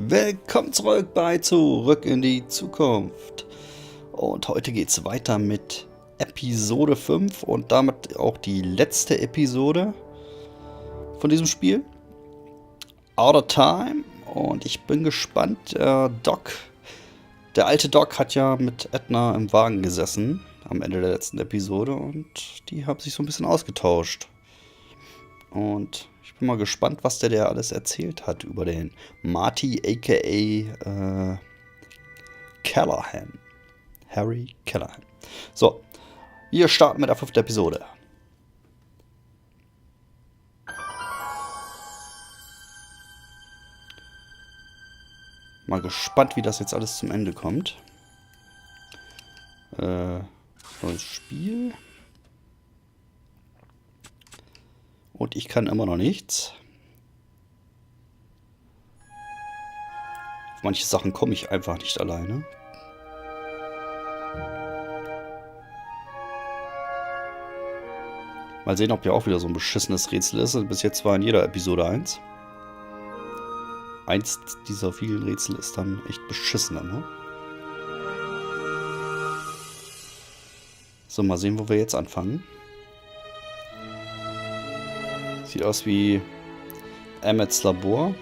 Willkommen zurück bei Zurück in die Zukunft. Und heute geht's weiter mit Episode 5 und damit auch die letzte Episode von diesem Spiel. Out of Time. Und ich bin gespannt. Der alte Doc hat ja mit Edna im Wagen gesessen am Ende der letzten Episode und die haben sich so ein bisschen ausgetauscht. Und ich bin mal gespannt, was der alles erzählt hat über den Marty a.k.a. Callahan. Harry Callahan. So, wir starten mit der 5. Episode. Mal gespannt, wie das jetzt alles zum Ende kommt. Neues Spiel. Und ich kann immer noch nichts. Auf manche Sachen komme ich einfach nicht alleine. Mal sehen, ob ja auch wieder so ein beschissenes Rätsel ist. Bis jetzt war in jeder Episode eins. Eins dieser vielen Rätsel ist dann echt beschissener, ne? So, mal sehen, wo wir jetzt anfangen. Sieht aus wie Emmets Labor.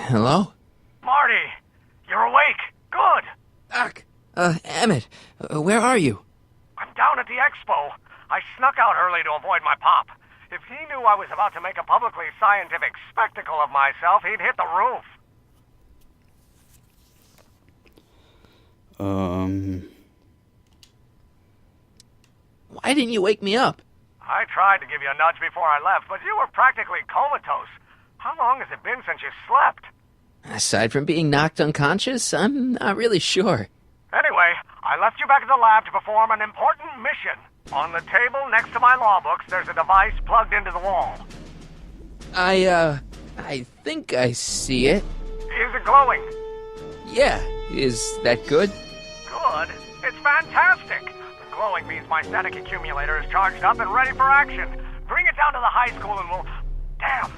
Hello? Marty, you're awake. Good. Doc. Emmett, where are you? I'm down at the Expo. I snuck out early to avoid my pop. If he knew I was about to make a publicly scientific spectacle of myself, he'd hit the roof. Why didn't you wake me up? I tried to give you a nudge before I left, but you were practically comatose. How long has it been since you slept? Aside from being knocked unconscious, I'm not really sure. Anyway, I left you back at the lab to perform an important mission. On the table next to my law books, there's a device plugged into the wall. I think I see it. Is it glowing? Yeah, is that good? Good. It's fantastic. The glowing means my static accumulator is charged up and ready for action. Bring it down to the high school and we'll... Damn!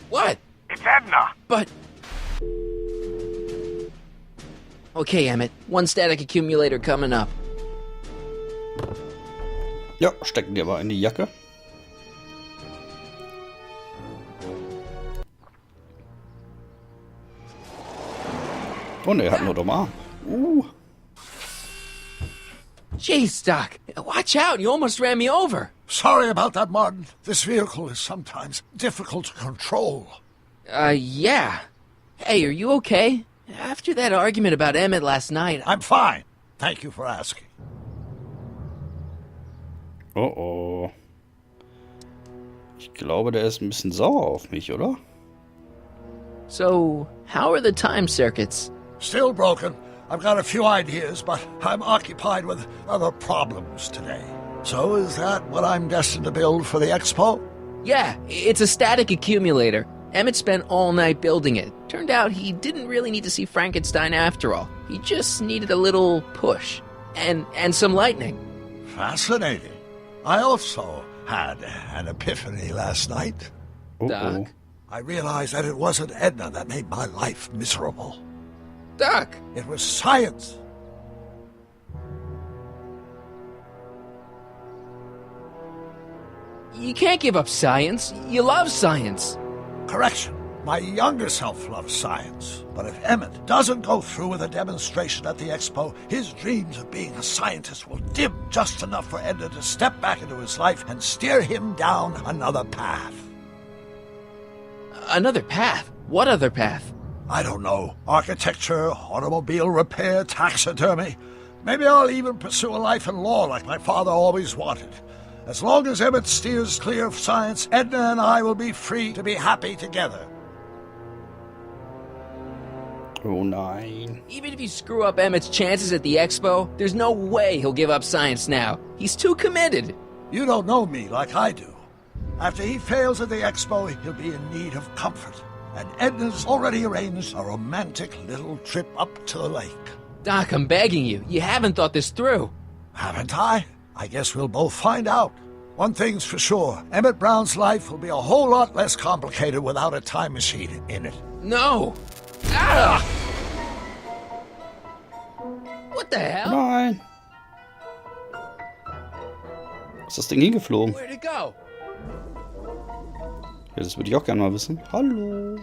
What? It's Edna! But... Okay, Emmett. One static accumulator coming up. Ja, stecken die aber in die Jacke. Und er hat nur den Arm. Jeez, Doc. Watch out. You almost ran me over. Sorry about that, Martin. This vehicle is sometimes difficult to control. Yeah. Hey, are you okay? After that argument about Emmett last night... I'm fine. Thank you for asking. Oh. Ich glaube, der ist ein bisschen sauer auf mich, oder? So, how are the time circuits? Still broken. I've got a few ideas, but I'm occupied with other problems today. So is that what I'm destined to build for the Expo? Yeah, it's a static accumulator. Emmett spent all night building it. Turned out he didn't really need to see Frankenstein after all. He just needed a little push. And some lightning. Fascinating. I also had an epiphany last night. Doc? I realized that it wasn't Edna that made my life miserable. Doc! It was science. You can't give up science. You love science. Correction. My younger self loves science. But if Emmett doesn't go through with a demonstration at the Expo, his dreams of being a scientist will dim just enough for Edna to step back into his life and steer him down another path. Another path? What other path? I don't know. Architecture, automobile repair, taxidermy. Maybe I'll even pursue a life in law like my father always wanted. As long as Emmett steers clear of science, Edna and I will be free to be happy together. Oh nein. Even if you screw up Emmett's chances at the Expo, there's no way he'll give up science now. He's too committed. You don't know me like I do. After he fails at the Expo, he'll be in need of comfort. And Edna's already arranged a romantic little trip up to the lake. Doc, I'm begging you. You haven't thought this through. Haven't I? I guess we'll both find out. One thing's for sure, Emmett Brown's life will be a whole lot less complicated without a time machine in it. No. Ah! What the hell? Nein. Ist das Ding hingeflogen? Where'd it go? Ja, das würde ich auch gerne mal wissen. Hallo.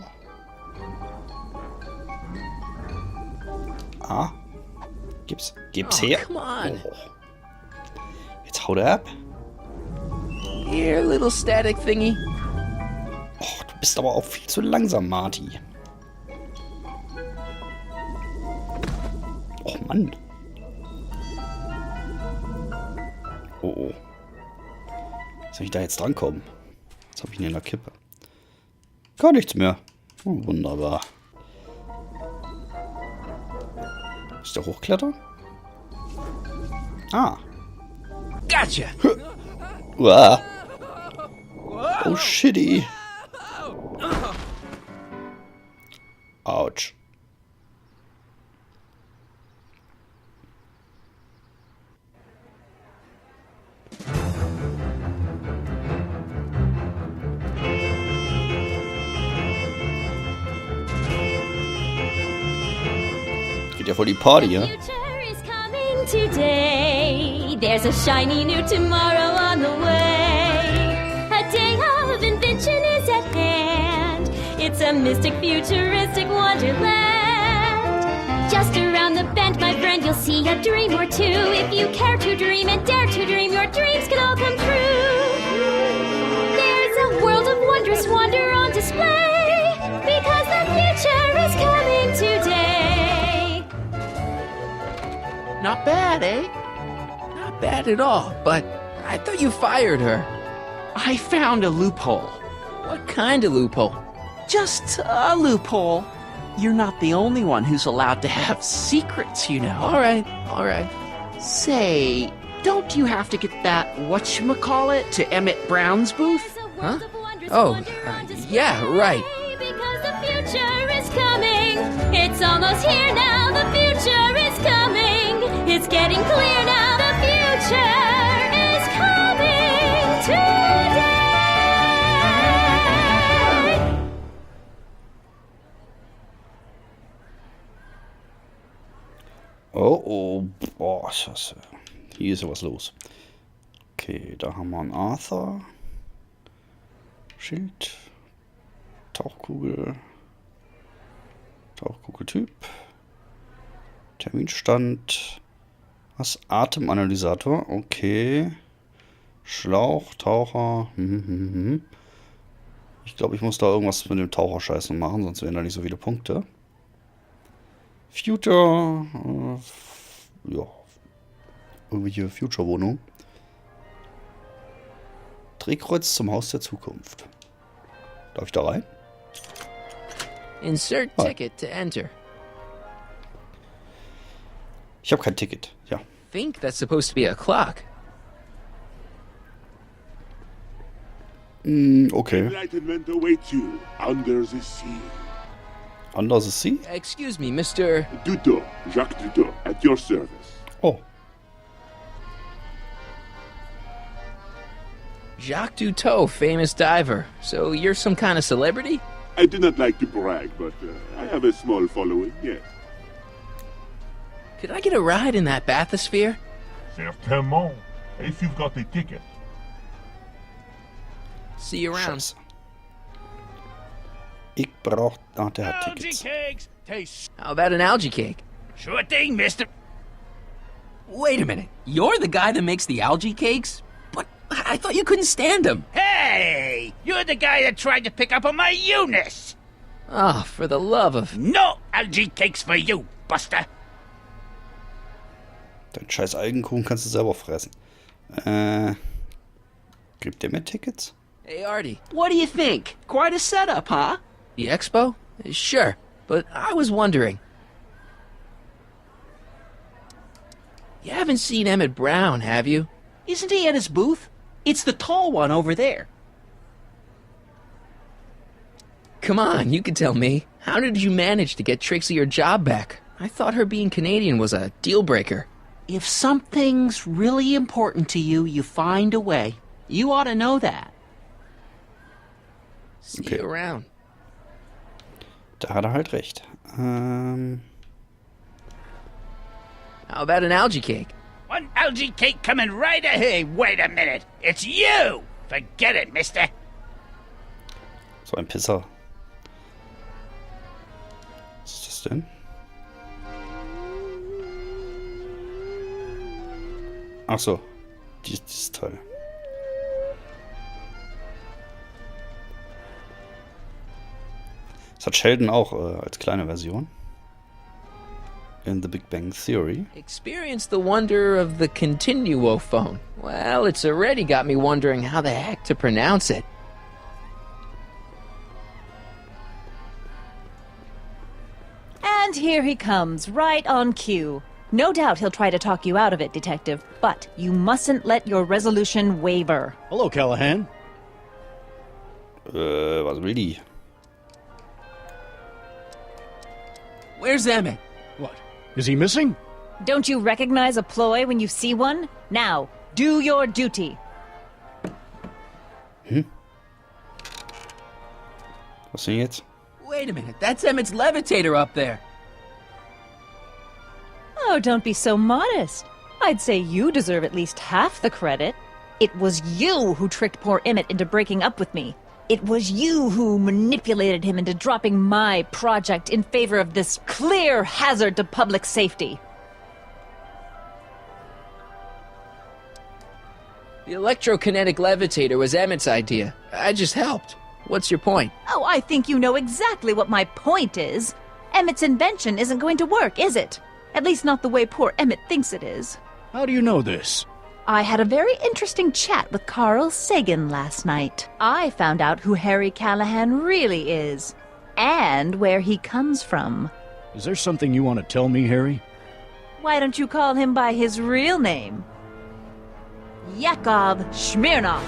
Ah. Gib's Oh, her. come on. Oh. Jetzt haut er ab. Here, little static thingy. Oh, du bist aber auch viel zu langsam, Marty. Oh Mann. Oh oh. Soll ich da jetzt drankommen? Was habe ich denn in der Kippe? Gar nichts mehr. Oh, wunderbar. Ist der hochklettern? Ah. Gotcha. Uah. Oh, shitty. Ouch. Geht ja voll die Party, ja? Future is coming today. There's a shiny new tomorrow on the way. A day of invention is at hand. It's a mystic, futuristic wonderland. Just around the bend, my friend, you'll see a dream or two. If you care to dream and dare to dream, your dreams can all come true. There's a world of wondrous wonder on display, because the future is coming today. Not bad, eh? Not bad at all, but I thought you fired her. I found a loophole. What kind of loophole? Just a loophole. You're not the only one who's allowed to have secrets, you know. All right. Say, don't you have to get that whatchamacallit to Emmett Brown's booth? Huh? Oh, yeah, right. Because the future is coming. It's almost here now. The future is coming. It's getting clear now. The future is coming today. Oh, oh. Boah, scheiße. Hier ist ja was los. Okay, da haben wir einen Arthur. Schild. Tauchkugel. Tauchkugeltyp. Terminstand. Was? Atemanalysator. Okay. Schlauch, Taucher. Ich glaube, ich muss da irgendwas mit dem Taucherscheiß noch machen, sonst wären da nicht so viele Punkte. Future. Ja. Irgendwelche Future-Wohnung. Drehkreuz zum Haus der Zukunft. Darf ich da rein? Insert Hi. ticket to enter. Ich habe kein Ticket. Ja. Think that's supposed to be a clock. Okay. Enlightenment awaits you under the sea. Under the sea? Excuse me, Mr. Dudo, Jacques Dudo, at your service. Oh. Jacques Duteau, famous diver. So you're some kind of celebrity? I do not like to brag, but I have a small following, yes. Could I get a ride in that bathysphere? Certainement, if you've got a ticket. See you around. Scheiße. Ich brauch... Ah, der hat Algae Tickets. cakes taste How about an algae cake? sure thing, mister. Wait a minute. You're the guy that makes the algae cakes? But I thought you couldn't stand them. Hey, you're the guy that tried to pick up on my Eunice. Oh, for the love of... No algae cakes for you, Buster. Dein scheiß Algenkuchen kannst du selber fressen. Gibt der mir Tickets? Hey, Artie. What do you think? Quite a setup, huh? The Expo? Sure. But I was wondering, You haven't seen Emmett Brown, have you? Isn't he at his booth? It's the tall one over there. Come on, you can tell me. How did you manage to get Trixie her job back? I thought her being Canadian was a deal breaker. If something's really important to you, you find a way. You ought to know that. See you around. Da hat er halt recht. How about an algae cake? One algae cake coming right ahead. Hey, wait a minute. It's you! Forget it, mister. So ein Pisser. Was ist das denn? Ach so. Dieses Teil. Das hat Sheldon auch als kleine Version. In The Big Bang Theory. Experience the wonder of the Continuo phone. Well, it's already got me wondering how the heck to pronounce it. And here he comes, right on cue. No doubt he'll try to talk you out of it, Detective, but you mustn't let your resolution waver. Hello, Callahan. Was will die? Where's Emmett? What? Is he missing? Don't you recognize a ploy when you see one? Now, do your duty. Was denn jetzt? Wait a minute, that's Emmett's levitator up there. Oh, don't be so modest. I'd say you deserve at least half the credit. It was you who tricked poor Emmett into breaking up with me. It was you who manipulated him into dropping my project in favor of this clear hazard to public safety. The electrokinetic levitator was Emmett's idea. I just helped. What's your point? Oh, I think you know exactly what my point is. Emmett's invention isn't going to work, is it? At least not the way poor Emmett thinks it is. How do you know this? I had a very interesting chat with Carl Sagan last night. I found out who Harry Callahan really is, and where he comes from. Is there something you want to tell me, Harry? Why don't you call him by his real name? Yakov Smirnov.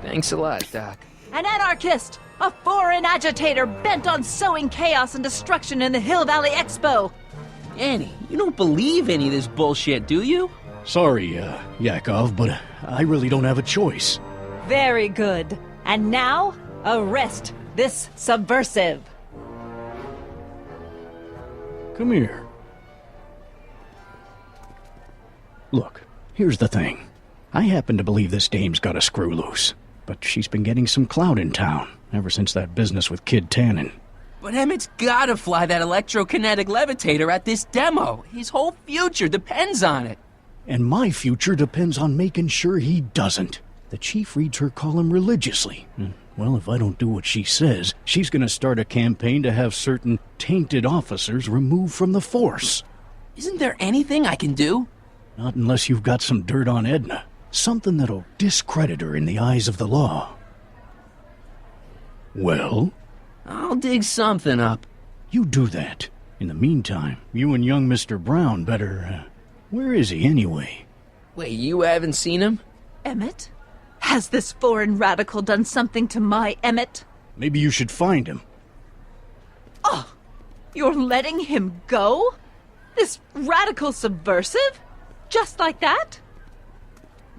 Thanks a lot, Doc. An anarchist! A foreign agitator bent on sowing chaos and destruction in the Hill Valley Expo! Annie, you don't believe any of this bullshit, do you? Sorry, Yakov, but I really don't have a choice. Very good. And now, arrest this subversive. Come here. Look, here's the thing. I happen to believe this dame's got a screw loose, but she's been getting some clout in town ever since that business with Kid Tannen. But Emmett's gotta fly that electrokinetic levitator at this demo. His whole future depends on it. And my future depends on making sure he doesn't. The chief reads her column religiously. Well, if I don't do what she says, she's gonna start a campaign to have certain tainted officers removed from the force. Isn't there anything I can do? Not unless you've got some dirt on Edna. Something that'll discredit her in the eyes of the law. Well? I'll dig something up. You do that. In the meantime, you and young Mr. Brown better... where is he, anyway? Wait, you haven't seen him? Emmett? Has this foreign radical done something to my Emmett? Maybe you should find him. Oh, you're letting him go? This radical subversive? Just like that?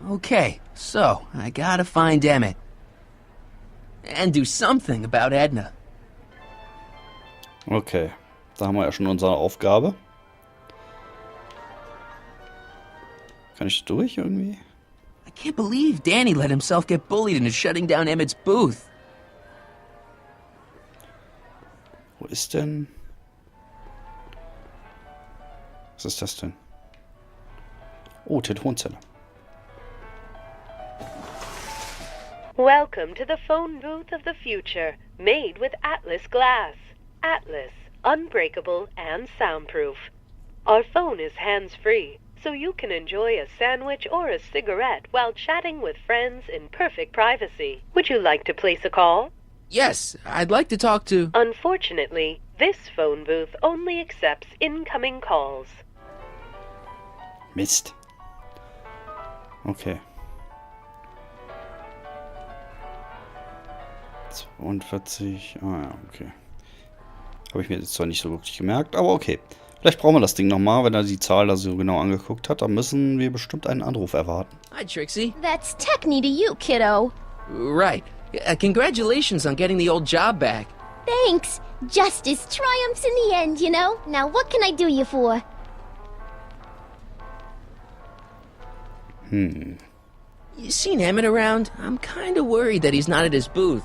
Okay, so I gotta find Emmett. And do something about Edna. Okay, da haben wir ja schon unsere Aufgabe. Kann ich durch irgendwie? I can't believe Danny let himself get bullied into shutting down Emmett's booth. Wo ist denn? Was ist das denn? Oh, Telefonzelle. Welcome to the phone booth of the future, made with Atlas glass. Atlas, unbreakable and soundproof. Our phone is hands-free, so you can enjoy a sandwich or a cigarette while chatting with friends in perfect privacy. Would you like to place a call? Yes, I'd like to talk to... Unfortunately, this phone booth only accepts incoming calls. Mist. Okay. 42. Ah ja, okay. Habe ich mir jetzt zwar nicht so wirklich gemerkt, aber okay. Vielleicht brauchen wir das Ding nochmal, wenn er die Zahl da so genau angeguckt hat. Dann müssen wir bestimmt einen Anruf erwarten. Hi, Trixie. That's Techni to you, kiddo. Right. Congratulations on getting the old job back. Thanks. Justice triumphs in the end, you know? Now what can I do you for? You seen Emmett around? I'm kind of worried that he's not at his booth.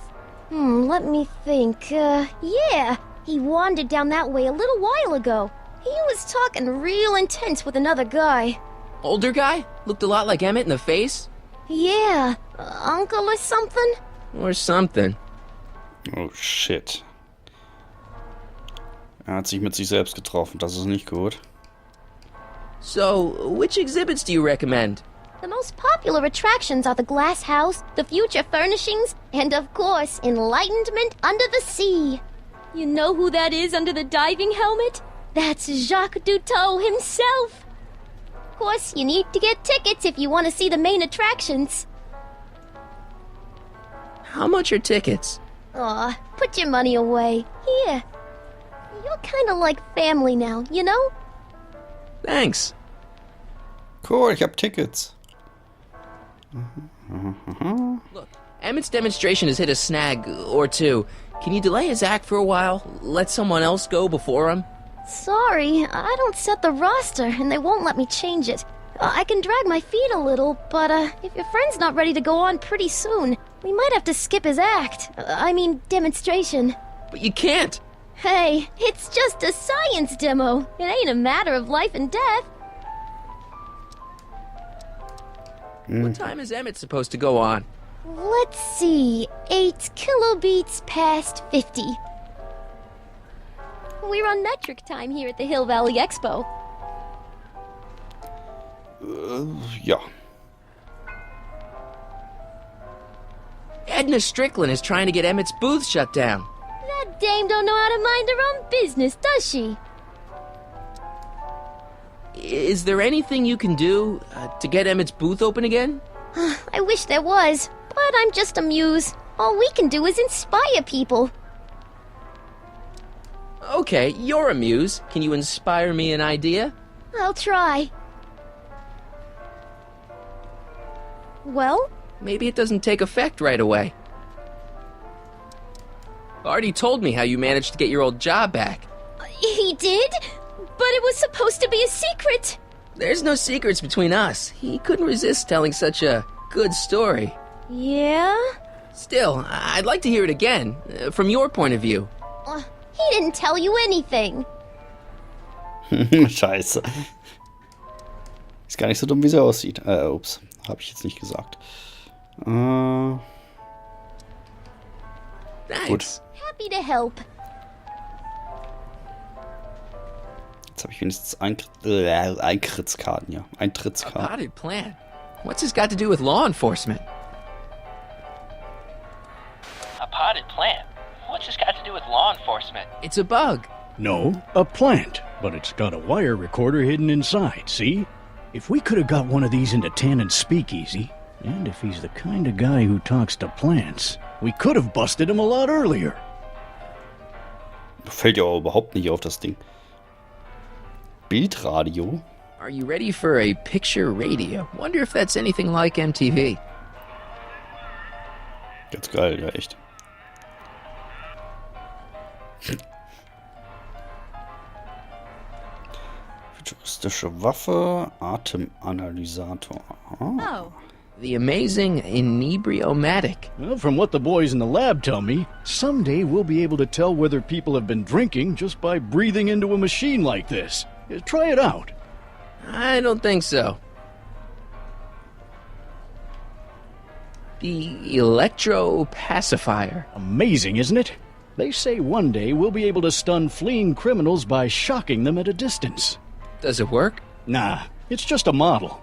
Let me think. Yeah. He wandered down that way a little while ago. He was talking real intense with another guy. Older guy? Looked a lot like Emmett in the face? Yeah. Uncle or something? Or something. Oh, shit. Er hat sich mit sich selbst getroffen. Das ist nicht gut. So, which exhibits do you recommend? The most popular attractions are the Glass House, the Future Furnishings, and of course, Enlightenment Under the Sea. You know who that is under the diving helmet? That's Jacques Duteau himself. Of course, you need to get tickets if you want to see the main attractions. How much are tickets? Aw, put your money away. Here. You're kind of like family now, you know? Thanks. Cool, ich hab Tickets. Look, Emmett's demonstration has hit a snag or two. Can you delay his act for a while? Let someone else go before him? Sorry, I don't set the roster, and they won't let me change it. I can drag my feet a little, but if your friend's not ready to go on pretty soon, we might have to skip his act. I mean, demonstration. But you can't! Hey, it's just a science demo. It ain't a matter of life and death. What time is Emmett supposed to go on? Let's see, 8 kilobeats past 50. We're on metric time here at the Hill Valley Expo. Ja. Edna Strickland is trying to get Emmett's booth shut down. That dame don't know how to mind her own business, does she? Is there anything you can do to get Emmett's booth open again? I wish there was, but I'm just a muse. All we can do is inspire people. Okay, you're a muse. Can you inspire me an idea? I'll try. Well? Maybe it doesn't take effect right away. Artie told me how you managed to get your old job back. He did? But it was supposed to be a secret. There's no secrets between us. He couldn't resist telling such a good story. Yeah? Still, I'd like to hear it again, from your point of view. He didn't tell you anything. Scheiße. Ist gar nicht so dumm, wie sie aussieht. Ups. Habe ich jetzt nicht gesagt. Gut. Happy to help. Jetzt habe ich wenigstens Eintrittskarten, ja. A Eintrittskarten. potted plant? What's this got to do with law enforcement? A potted plant? What's this got to do with law enforcement? It's a bug. No, a plant. But it's got a wire recorder hidden inside, see? If we could have got one of these into Tannen's speakeasy, and if he's the kind of guy who talks to plants, we could have busted him a lot earlier. Fällt ja auch überhaupt nicht auf das Ding. Bildradio? Are you ready for a picture radio? Wonder if that's anything like MTV. Ganz geil, ja echt. Futuristische Waffe, Atemanalysator. Oh. The amazing inebriomatic. Well, from what the boys in the lab tell me, someday we'll be able to tell whether people have been drinking just by breathing into a machine like this. Try it out. I don't think so. The electro-pacifier. Amazing, isn't it? They say one day we'll be able to stun fleeing criminals by shocking them at a distance. Does it work? Nah, it's just a model.